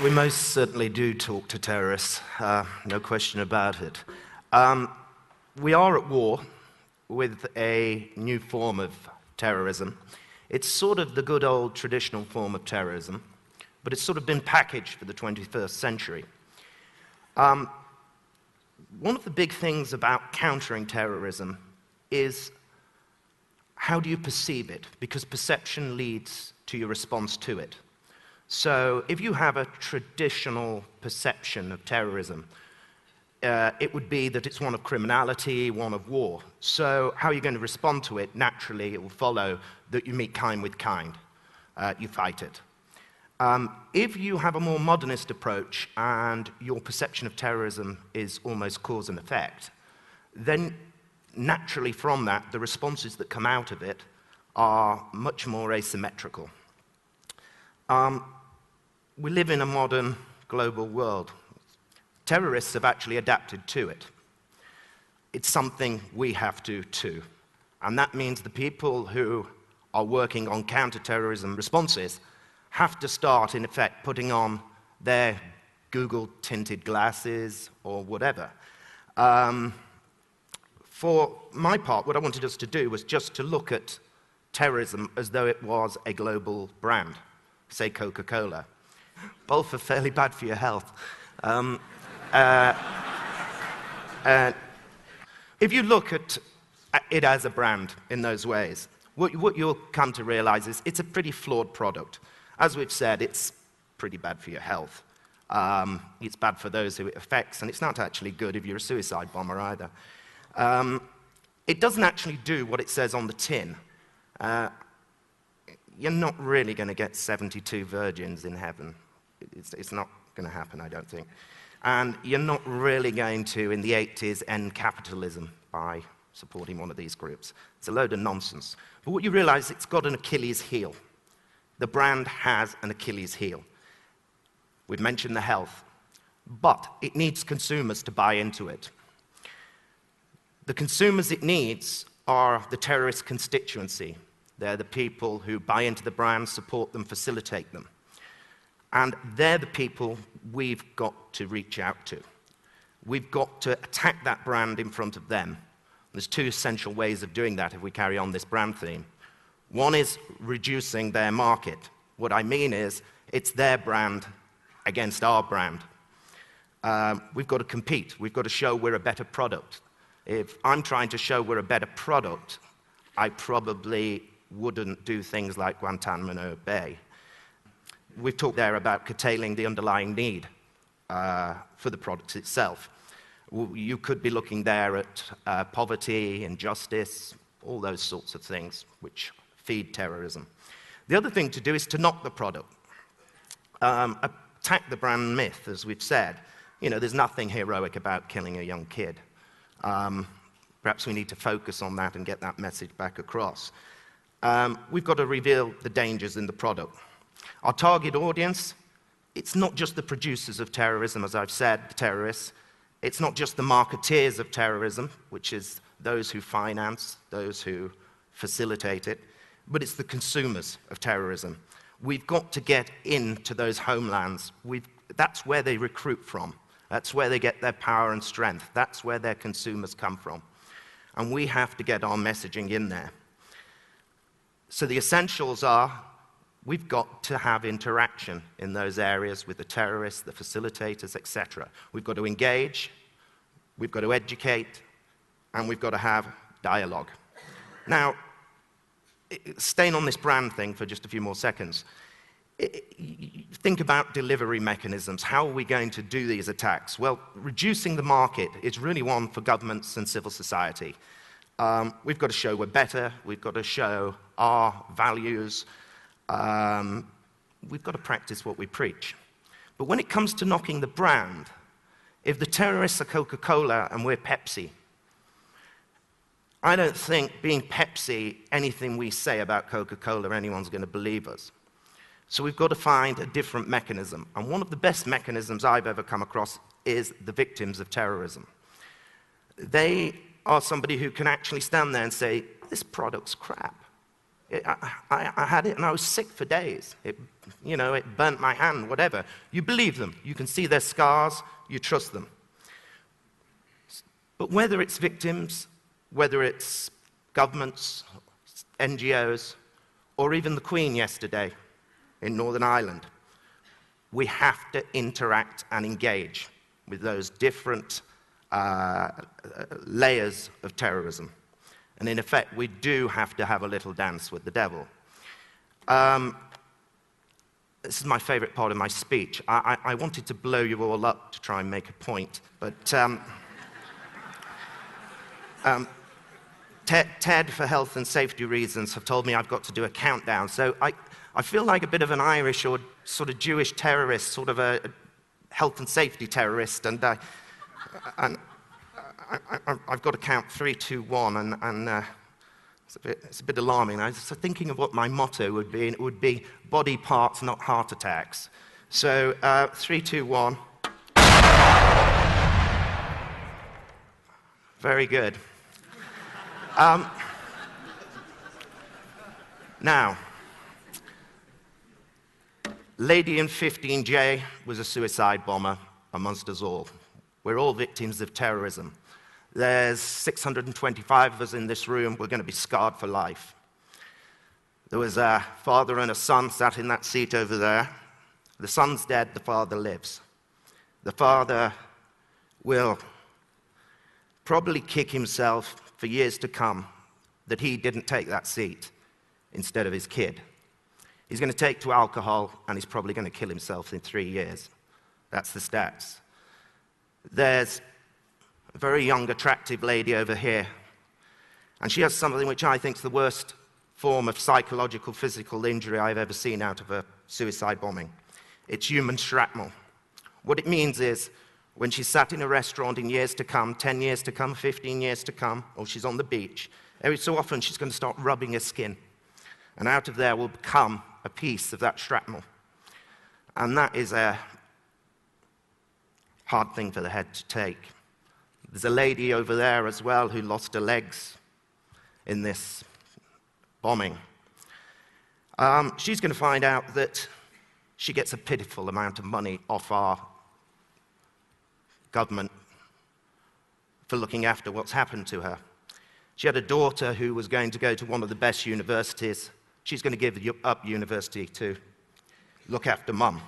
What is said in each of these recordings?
We most certainly do talk to terrorists, no question about it. We are at war with a new form of terrorism. It's sort of the good old traditional form of terrorism, but it's sort of been packaged for the 21st century. One of the big things about countering terrorism is how do you perceive it? Because perception leads to your response to it. So if you have a traditional perception of terrorism, it would be that it's one of criminality, one of war. So how are you going to respond to it? Naturally, it will follow that you meet kind with kind. You fight it. If you have a more modernist approach and your perception of terrorism is almost cause and effect, then naturally from that, the responses that come out of it are much more asymmetrical. We live in a modern global world. Terrorists have actually adapted to it. It's something we have to too. And that means the people who are working on counter-terrorism responses have to start, in effect, putting on their Google-tinted glasses or whatever. For my part, what I wanted us to do was just to look at terrorism as though it was a global brand, say Coca-Cola. Both are fairly bad for your health. If you look at it as a brand in those ways, what you'll come to realize is it's a pretty flawed product. As we've said, it's pretty bad for your health. It's bad for those who it affects, and it's not actually good if you're a suicide bomber either. It doesn't actually do what it says on the tin. You're not really going to get 72 virgins in heaven. It's not going to happen, I don't think. And you're not really going to, in the 80s, end capitalism by supporting one of these groups. It's a load of nonsense. But what you realize, it's got an Achilles heel. The brand has an Achilles heel. We've mentioned the health, but it needs consumers to buy into it. The consumers it needs are the terrorist constituency. They're the people who buy into the brand, support them, facilitate them. And they're the people we've got to reach out to. We've got to attack that brand in front of them. There's two essential ways of doing that if we carry on this brand theme. One is reducing their market. What I mean is, it's their brand against our brand. We've got to compete. We've got to show we're a better product. If I'm trying to show we're a better product, I probably wouldn't do things like Guantanamo Bay. We've talked there about curtailing the underlying need for the product itself. You could be looking there at poverty, injustice, all those sorts of things which feed terrorism. The other thing to do is to knock the product. Attack the brand myth, as we've said. You know, there's nothing heroic about killing a young kid. Perhaps we need to focus on that and get that message back across. We've got to reveal the dangers in the product. Our target audience, it's not just the producers of terrorism, as I've said, the terrorists. It's not just the marketeers of terrorism, which is those who finance, those who facilitate it, but it's the consumers of terrorism. We've got to get into those homelands. That's where they recruit from. That's where they get their power and strength. That's where their consumers come from. And we have to get our messaging in there. So the essentials are, we've got to have interaction in those areas with the terrorists, the facilitators, etc. We've got to engage, we've got to educate, and we've got to have dialogue. Now, staying on this brand thing for just a few more seconds, think about delivery mechanisms. How are we going to do these attacks? Well, reducing the market is really one for governments and civil society. We've got to show we're better, we've got to show our values, we've got to practice what we preach. But when it comes to knocking the brand, if the terrorists are Coca-Cola and we're Pepsi, I don't think being Pepsi, anything we say about Coca-Cola, anyone's going to believe us. So we've got to find a different mechanism. And one of the best mechanisms I've ever come across is the victims of terrorism. They are somebody who can actually stand there and say, this product's crap. I had it and I was sick for days. It burnt my hand, whatever. You believe them. You can see their scars. You trust them. But whether it's victims, whether it's governments, NGOs, or even the Queen yesterday in Northern Ireland, we have to interact and engage with those different layers of terrorism. And in effect, we do have to have a little dance with the devil. This is my favorite part of my speech. I wanted to blow you all up to try and make a point, but TED, for health and safety reasons, have told me I've got to do a countdown. So I feel like a bit of an Irish or sort of Jewish terrorist, sort of a health and safety terrorist, and I've got to count 3, 2, 1, and it's a bit alarming. I was thinking of what my motto would be, and it would be body parts, not heart attacks. So 3, 2, 1. Very good. Now, lady in 15J was a suicide bomber amongst us all. We're all victims of terrorism. There's 625 of us in this room. We're going to be scarred for life. There was a father and a son sat in that seat over there. The son's dead, the father lives. The father will probably kick himself for years to come that he didn't take that seat instead of his kid. He's going to take to alcohol, and he's probably going to kill himself in 3 years. That's the stats. There's a very young, attractive lady over here, and she has something which I think is the worst form of psychological, physical injury I've ever seen out of a suicide bombing. It's human shrapnel. What it means is, when she's sat in a restaurant in years to come, 10 years to come, 15 years to come, or she's on the beach, every so often she's going to start rubbing her skin. And out of there will come a piece of that shrapnel. And that is a hard thing for the head to take. There's a lady over there as well who lost her legs in this bombing. She's going to find out that she gets a pitiful amount of money off our government for looking after what's happened to her. She had a daughter who was going to go to one of the best universities. She's going to give up university to look after mum.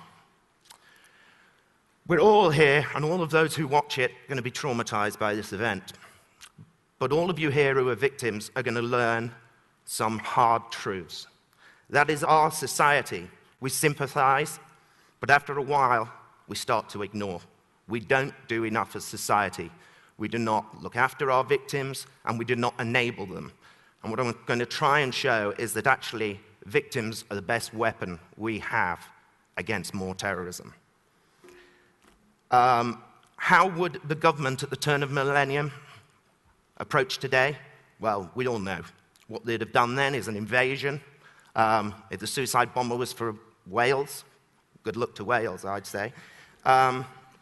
We're all here, and all of those who watch it, are going to be traumatized by this event. But all of you here who are victims are going to learn some hard truths. That is our society. We sympathize, but after a while, we start to ignore. We don't do enough as society. We do not look after our victims, and we do not enable them. And what I'm going to try and show is that actually victims are the best weapon we have against more terrorism. How would the government at the turn of millennium approach today? Well, we all know. What they'd have done then is an invasion. If the suicide bomber was for Wales, good luck to Wales, I'd say.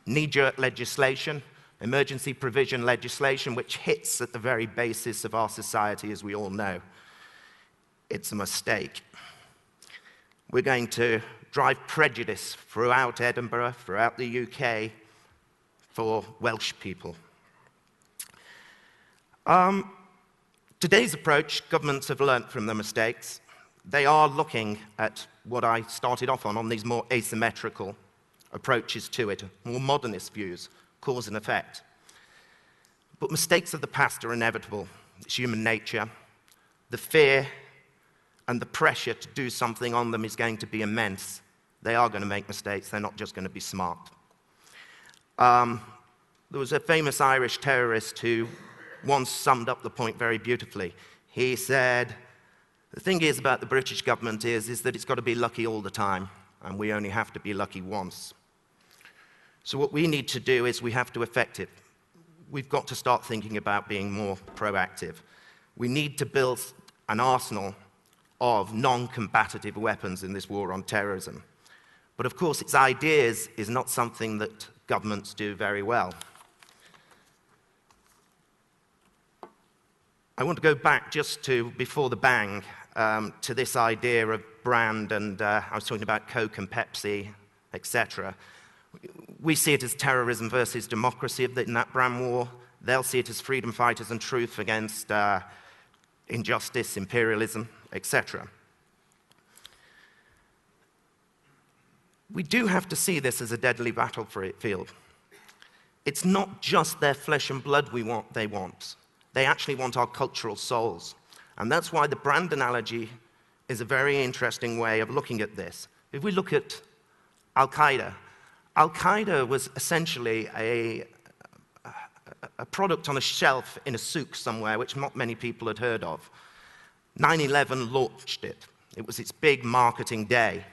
Knee-jerk legislation, emergency provision legislation, which hits at the very basis of our society, as we all know. It's a mistake. We're going to drive prejudice throughout Edinburgh, throughout the UK, for Welsh people. Today's approach, governments have learnt from their mistakes. They are looking at what I started off on these more asymmetrical approaches to it, more modernist views, cause and effect. But mistakes of the past are inevitable. It's human nature. The fear and the pressure to do something on them is going to be immense. They are going to make mistakes. They're not just going to be smart. There was a famous Irish terrorist who once summed up the point very beautifully. He said, the thing is about the British government is that it's got to be lucky all the time, and we only have to be lucky once. So what we need to do is we have to affect it. We've got to start thinking about being more proactive. We need to build an arsenal of non-combative weapons in this war on terrorism. But of course, its ideas is not something that governments do very well. I want to go back just to before the bang to this idea of brand, and I was talking about Coke and Pepsi, etc. We see it as terrorism versus democracy in that brand war. They'll see it as freedom fighters and truth against injustice, imperialism, etc. We do have to see this as a deadly battlefield. It's not just their flesh and blood they want. They actually want our cultural souls. And that's why the brand analogy is a very interesting way of looking at this. If we look at Al-Qaeda, Al-Qaeda was essentially a product on a shelf in a souk somewhere, which not many people had heard of. 9/11 launched it. It was its big marketing day,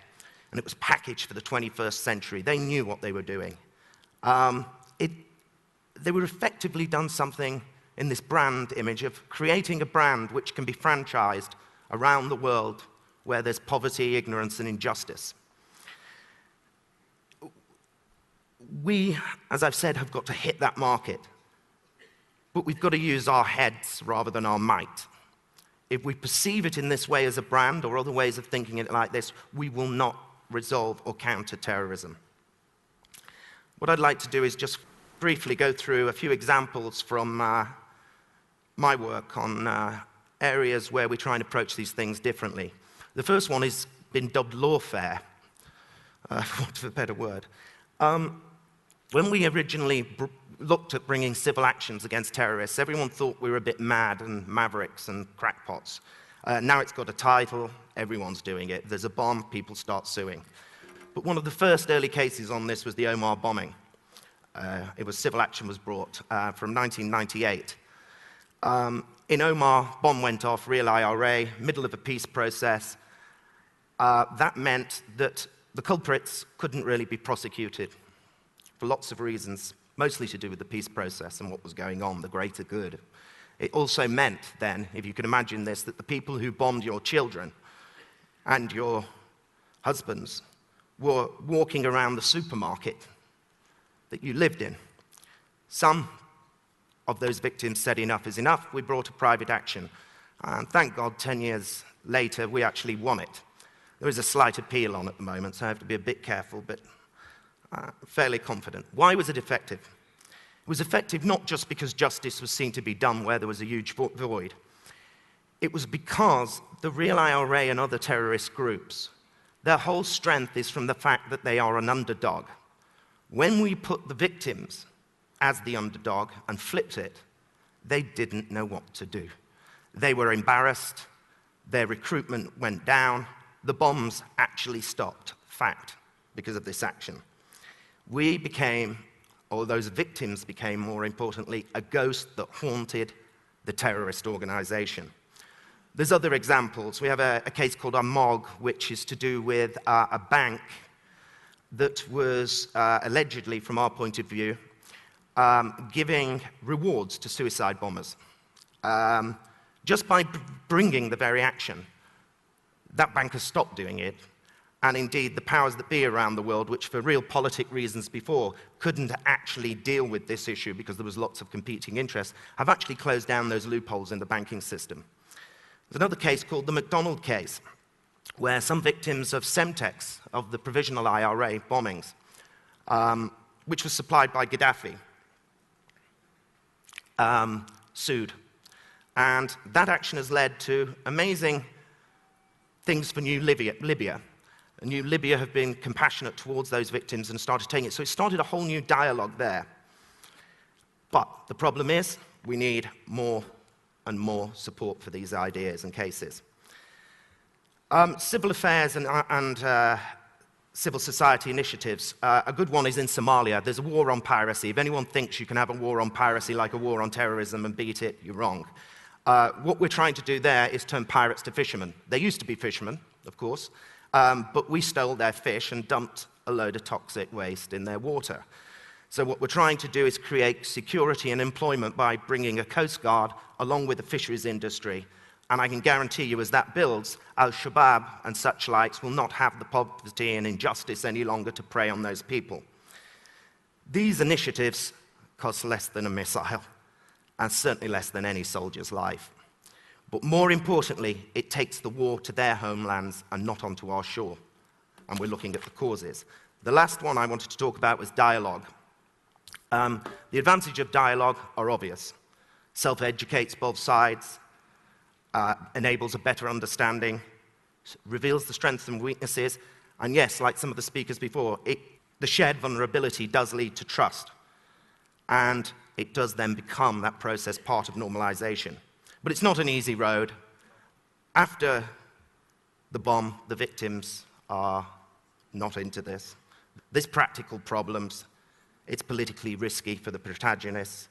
and it was packaged for the 21st century. They knew what they were doing. They were effectively done something in this brand image of creating a brand which can be franchised around the world where there's poverty, ignorance, and injustice. We, as I've said, have got to hit that market. But we've got to use our heads rather than our might. If we perceive it in this way as a brand or other ways of thinking it like this, we will not resolve or counter terrorism. What I'd like to do is just briefly go through a few examples from my work on areas where we try and approach these things differently. The first one has been dubbed lawfare, for want of a better word. When we originally looked at bringing civil actions against terrorists, everyone thought we were a bit mad and mavericks and crackpots. Now it's got a title, everyone's doing it. There's a bomb, people start suing. But one of the first early cases on this was the Omar bombing. Civil action was brought from 1998. In Omar, bomb went off, real IRA, middle of a peace process. That meant that the culprits couldn't really be prosecuted for lots of reasons, mostly to do with the peace process and what was going on, the greater good. It also meant then, if you can imagine this, that the people who bombed your children and your husbands were walking around the supermarket that you lived in. Some of those victims said enough is enough. We brought a private action. And thank God, 10 years later, we actually won it. There is a slight appeal on at the moment, so I have to be a bit careful, but fairly confident. Why was it effective? It was effective not just because justice was seen to be done where there was a huge void. It was because the real IRA and other terrorist groups, their whole strength is from the fact that they are an underdog. When we put the victims as the underdog and flipped it, they didn't know what to do. They were embarrassed, their recruitment went down, the bombs actually stopped, fact, because of this action. We became, or those victims became, more importantly, a ghost that haunted the terrorist organization. There's other examples. We have a case called Amog, which is to do with a bank that was allegedly, from our point of view, giving rewards to suicide bombers. Just by bringing the very action, that bank has stopped doing it. And indeed, the powers that be around the world, which for realpolitik reasons before couldn't actually deal with this issue because there was lots of competing interests, have actually closed down those loopholes in the banking system. There's another case called the McDonald case, where some victims of Semtex, of the provisional IRA bombings, which was supplied by Gaddafi, sued. And that action has led to amazing things for New Libya. New Libya have been compassionate towards those victims and started taking it. So it started a whole new dialogue there. But the problem is, we need more and more support for these ideas and cases. Civil affairs and civil society initiatives. A good one is in Somalia. There's a war on piracy. If anyone thinks you can have a war on piracy like a war on terrorism and beat it, you're wrong. What we're trying to do there is turn pirates to fishermen. They used to be fishermen, of course, but we stole their fish and dumped a load of toxic waste in their water. So what we're trying to do is create security and employment by bringing a coast guard along with the fisheries industry. And I can guarantee you, as that builds, Al-Shabaab and such likes will not have the poverty and injustice any longer to prey on those people. These initiatives cost less than a missile, and certainly less than any soldier's life. But more importantly, it takes the war to their homelands and not onto our shore. And we're looking at the causes. The last one I wanted to talk about was dialogue. The advantage of dialogue are obvious. Self-educates both sides, enables a better understanding, reveals the strengths and weaknesses, and yes, like some of the speakers before, the shared vulnerability does lead to trust, and it does then become, that process, part of normalization. But it's not an easy road. After the bomb, the victims are not into this. There's practical problems. It's politically risky for the protagonists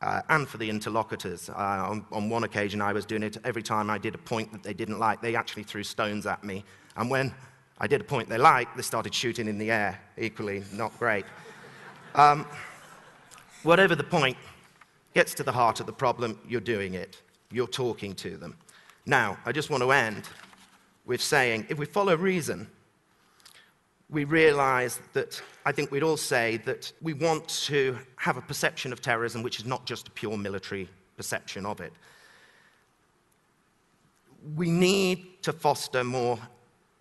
and for the interlocutors. On one occasion, I was doing it. Every time I did a point that they didn't like, they actually threw stones at me. And when I did a point they liked, they started shooting in the air. Equally, not great. Whatever the point, gets to the heart of the problem, you're doing it. You're talking to them. Now, I just want to end with saying, if we follow reason, we realize that, I think we'd all say that we want to have a perception of terrorism which is not just a pure military perception of it. We need to foster more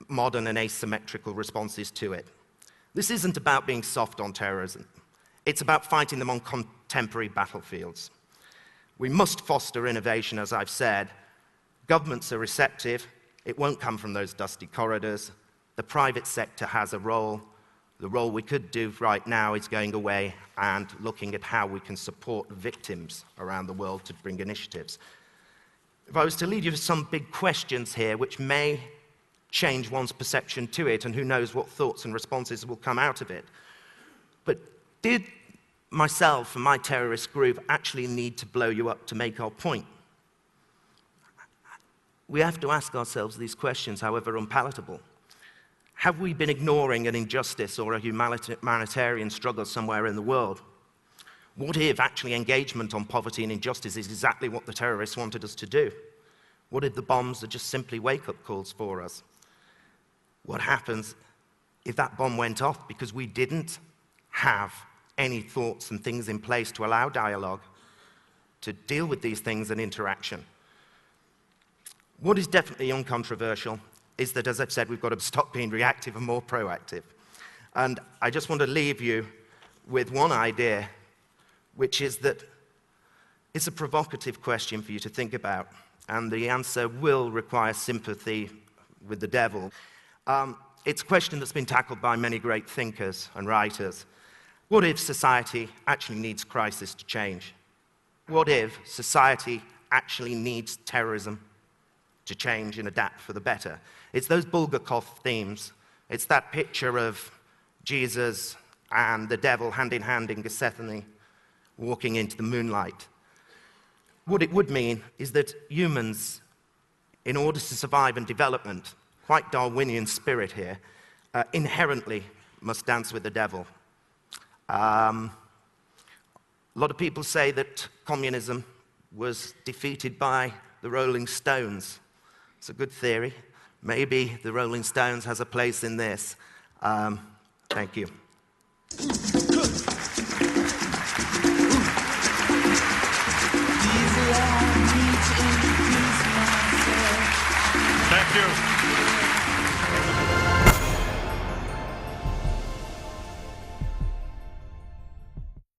modern and asymmetrical responses to it. This isn't about being soft on terrorism. It's about fighting them on contemporary battlefields. We must foster innovation, as I've said. Governments are receptive. It won't come from those dusty corridors. The private sector has a role. The role we could do right now is going away and looking at how we can support victims around the world to bring initiatives. If I was to lead you to some big questions here, which may change one's perception to it, and who knows what thoughts and responses will come out of it. But did myself and my terrorist group actually need to blow you up to make our point? We have to ask ourselves these questions, however unpalatable. Have we been ignoring an injustice or a humanitarian struggle somewhere in the world? What if actually engagement on poverty and injustice is exactly what the terrorists wanted us to do? What if the bombs are just simply wake-up calls for us? What happens if that bomb went off because we didn't have any thoughts and things in place to allow dialogue, to deal with these things and interaction? What is definitely uncontroversial is that, as I've said, we've got to stop being reactive and more proactive. And I just want to leave you with one idea, which is that it's a provocative question for you to think about, and the answer will require sympathy with the devil. It's a question that's been tackled by many great thinkers and writers. What if society actually needs crisis to change? What if society actually needs terrorism to change and adapt for the better? It's those Bulgakov themes. It's that picture of Jesus and the devil hand in hand in Gethsemane, walking into the moonlight. What it would mean is that humans, in order to survive and development, quite Darwinian spirit here, inherently must dance with the devil. A lot of people say that communism was defeated by the Rolling Stones. It's a good theory. Maybe the Rolling Stones has a place in this. Thank you. Thank you.